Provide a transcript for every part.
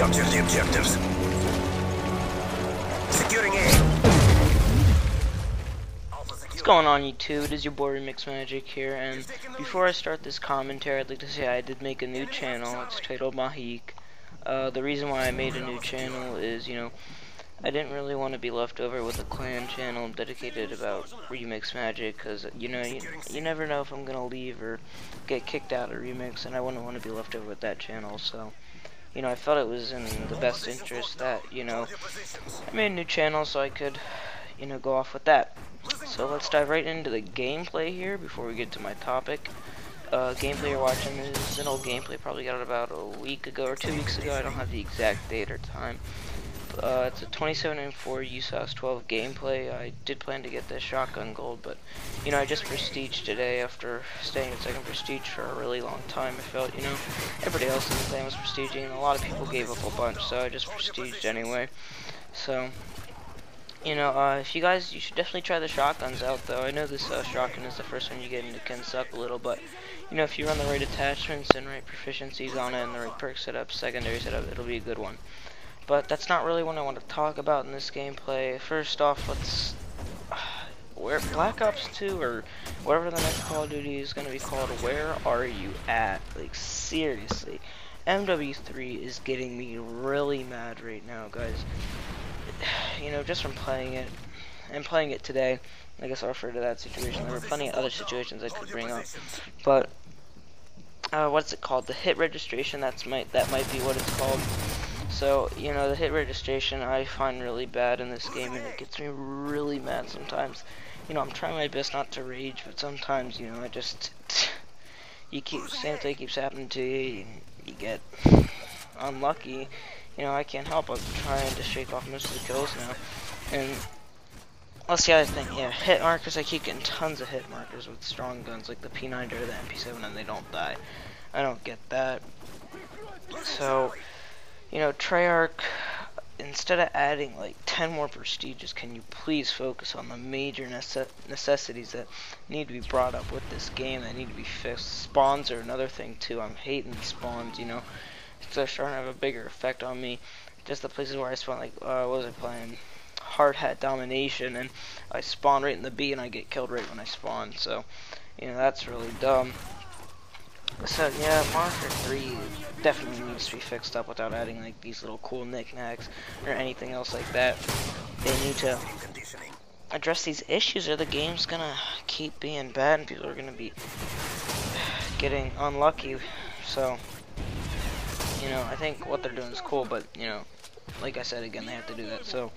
Capture the objectives. Securing A. What's going on, YouTube? It is your boy Remix Magic here, and before I start this commentary, I'd like to say I did make a new channel. It's titled Mahik. The reason why I made a new channel is, I didn't really want to be left over with a clan channel dedicated about Remix Magic, because, you never know if I'm going to leave or get kicked out of Remix, and I wouldn't want to be left over with that channel, so, I felt it was in the best interest that, I made a new channel so I could, go off with that. So let's dive right into the gameplay here before we get to my topic. Gameplay you're watching is an old gameplay, probably got it about a week ago or 2 weeks ago. I don't have the exact date or time. It's a 27-4 USAS 12 gameplay. I did plan to get this shotgun gold, but I just prestiged today after staying at second prestige for a really long time. I felt, everybody else in the clan was prestiging, and a lot of people gave up a bunch, so I just prestiged anyway. So, if you guys, you should definitely try the shotguns out, though. I know this shotgun is the first one you get into, can suck a little, but if you run the right attachments and right proficiencies on it and the right perk setup, secondary setup, it'll be a good one. But that's not really what I want to talk about in this gameplay. First off, let's where Black Ops 2 or whatever the next Call of Duty is going to be called, where are you at? Like, seriously. MW3 is getting me really mad right now, guys. Just from playing it, and playing it today, I guess I'll refer to that situation. There were plenty of other situations I could bring up, but what's it called? The hit registration. That might be what it's called. So the hit registration I find really bad in this game, and it gets me really mad sometimes. I'm trying my best not to rage, but sometimes I just same thing keeps happening to you. You get unlucky. I can't help. I'm trying to shake off most of the kills now. And that's the other thing. Yeah, hit markers. I keep getting tons of hit markers with strong guns like the P90 or the MP7, and they don't die. I don't get that. So, Treyarch, instead of adding like 10 more prestiges, can you please focus on the major necessities that need to be brought up with this game, that need to be fixed? Spawns are another thing too. I'm hating the spawns, they're starting to have a bigger effect on me. Just the places where I spawn, like, what was I playing? Hard Hat Domination, and I spawn right in the B and I get killed right when I spawn, so, that's really dumb. So, yeah, Monster 3 definitely needs to be fixed up without adding, like, these little cool knickknacks or anything else like that. They need to address these issues or the game's gonna keep being bad and people are gonna be getting unlucky, so... I think what they're doing is cool, but, like I said again, they have to do that. So,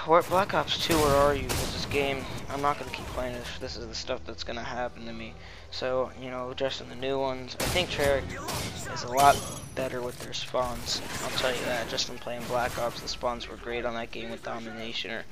Black Ops 2, where are you with this game? I'm not going to keep playing if this is the stuff that's going to happen to me. So, addressing the new ones. I think Treyarch is a lot better with their spawns. I'll tell you that. Just from playing Black Ops, the spawns were great on that game with Domination or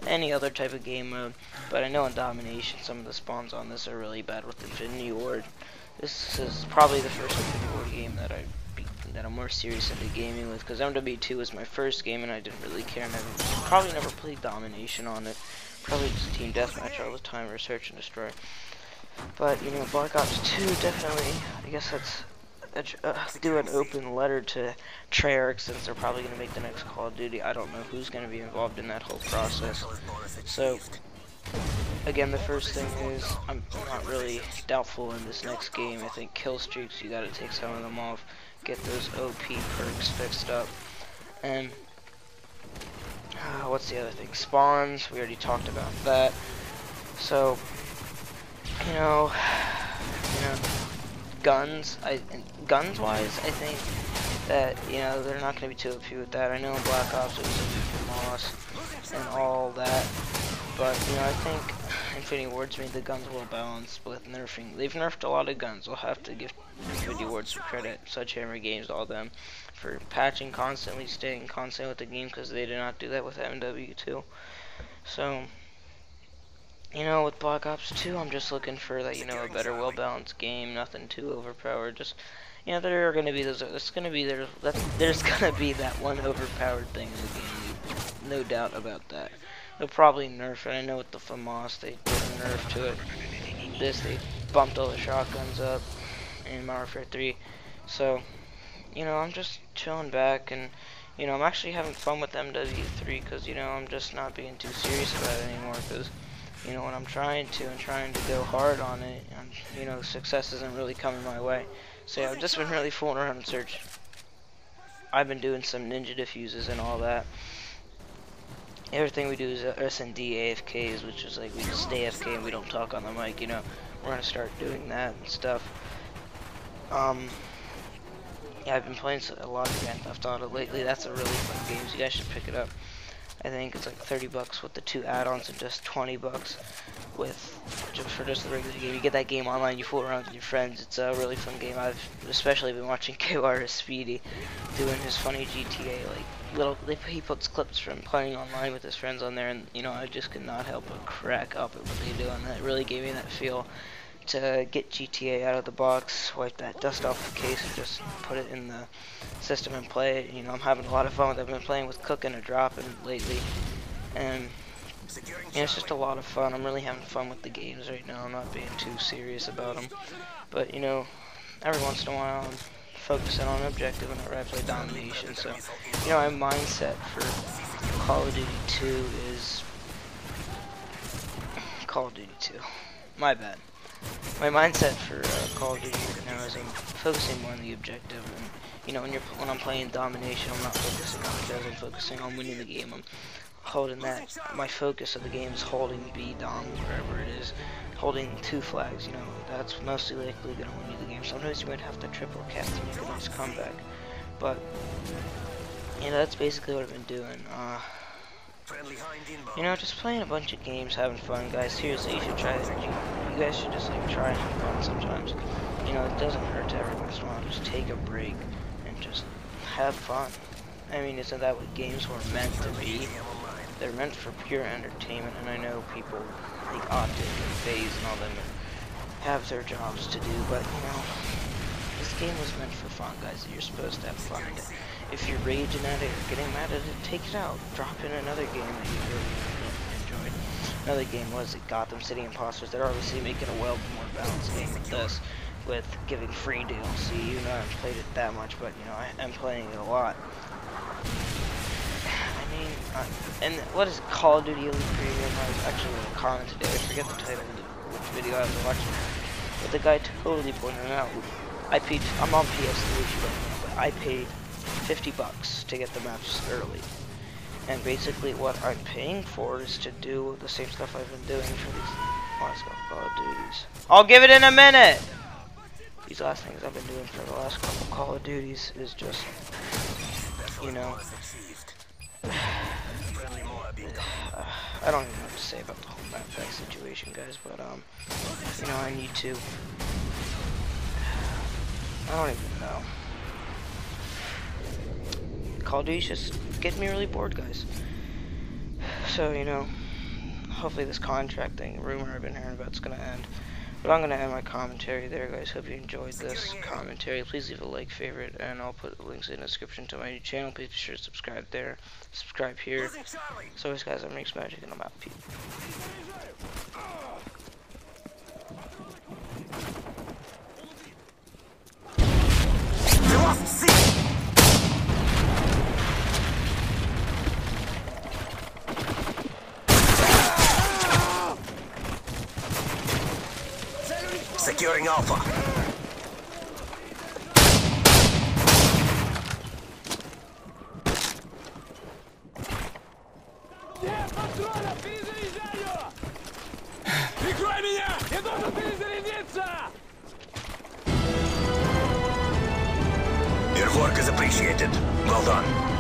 any other type of game mode. But I know in Domination, some of the spawns on this are really bad with Infinity Ward. This is probably the first Infinity Ward game that I'm more serious into gaming with, because MW2 was my first game and I didn't really care. Probably never played Domination on it. Probably just Team Deathmatch all the time or Search and Destroy. But Black Ops 2 definitely. I guess that's do an open letter to Treyarch, since they're probably gonna make the next Call of Duty. I don't know who's gonna be involved in that whole process. So. Again, the first thing is, I'm not really doubtful in this next game. I think kill streaks, you gotta take some of them off, get those OP perks fixed up, and what's the other thing? Spawns, we already talked about that. So, guns. Guns-wise, I think that they're not gonna be too OP with that. I know in Black Ops it was a loss and all that. But, I think Infinity Ward's made the guns well balanced with nerfing. They've nerfed a lot of guns. I'll have to give Infinity Ward some credit. Sledgehammer Games, all them, for patching constantly, staying constant with the game, because they did not do that with MW2. So, with Black Ops 2, I'm just looking for that, a better, well-balanced game, nothing too overpowered. Just, there are going to be those, there's going to be that one overpowered thing in the game. No doubt about that. They'll probably nerf it. I know with the FAMAS, they did a nerf to it. They bumped all the shotguns up in Modern Warfare 3. So, I'm just chilling back, and I'm actually having fun with MW3 because I'm just not being too serious about it anymore. Because when I'm trying to go hard on it, and success isn't really coming my way. So yeah, I've just been really fooling around in search. I've been doing some ninja diffuses and all that. Everything we do is S&D AFKs, which is like we just stay AFK and we don't talk on the mic. We're gonna start doing that and stuff. Yeah, I've been playing a lot of Grand Theft Auto lately. That's a really fun game, so you guys should pick it up. I think it's like 30 bucks with the 2 add-ons and just 20 bucks for just the regular game. You get that game online, you fool around with your friends. It's a really fun game. I've especially been watching KYR Speedy doing his funny GTA, he puts clips from playing online with his friends on there, and I just could not help but crack up at what they do, and that really gave me that feel to get GTA out of the box, wipe that dust off the case, and just put it in the system and play it. I'm having a lot of fun with it. I've been playing with cooking and dropping lately, and it's just a lot of fun. I'm really having fun with the games right now. I'm not being too serious about them, but every once in a while I'm focusing on an objective whenever I play domination. So my mindset for Call of Duty 2 is Call of Duty 2. My bad. My mindset for Call of Duty right now is I'm focusing more on the objective, and when I'm playing domination, I'm not focusing on kills. I'm focusing on winning the game. I'm holding that. My focus of the game is holding B dom wherever it is, holding 2 flags. That's mostly likely gonna win you the game. Sometimes you might have to triple cap to make a nice comeback, but that's basically what I've been doing. Just playing a bunch of games, having fun, guys. Seriously, you should try it. You guys should just try and have fun sometimes. It doesn't hurt to every once in a while just take a break and just have fun. I mean, isn't that what games were meant to be? They're meant for pure entertainment, and I know people like Optic and FaZe and all them have their jobs to do, but this game was meant for fun, guys. You're supposed to have fun. If you're raging at it or getting mad at it, take it out. Drop in another game that you really enjoyed. Another game was the Gotham City Imposters. They're obviously making a well more balanced game with this, with giving free DLC. I haven't played it that much, but I am playing it a lot. I mean, and what is Call of Duty Elite Premium? I was actually in a comment today. I forget the title of which video I was watching, but the guy totally pointed out. I'm on PS3, if you don't know, but I paid 50 bucks to get the maps early, and basically what I'm paying for is to do the same stuff I've been doing for these last couple Call of Duties. I'll give it in a minute. These last things I've been doing for the last couple Call of Duties is just I don't even know what to say about the whole map pack situation, guys, but I need to. I don't even know. Call of Duty's just getting me really bored, guys. So, hopefully this contract thing, rumor I've been hearing about, is gonna end. But I'm gonna end my commentary there, guys. Hope you enjoyed this commentary. Please leave a like, favorite, and I'll put links in the description to my new channel. Please be sure to subscribe there, subscribe here. So, anyways, guys, I'm MW3, and I'm out. Peace. Securing Alpha. Прикрой меня! Я должен перезарядиться! Your work is appreciated. Well done.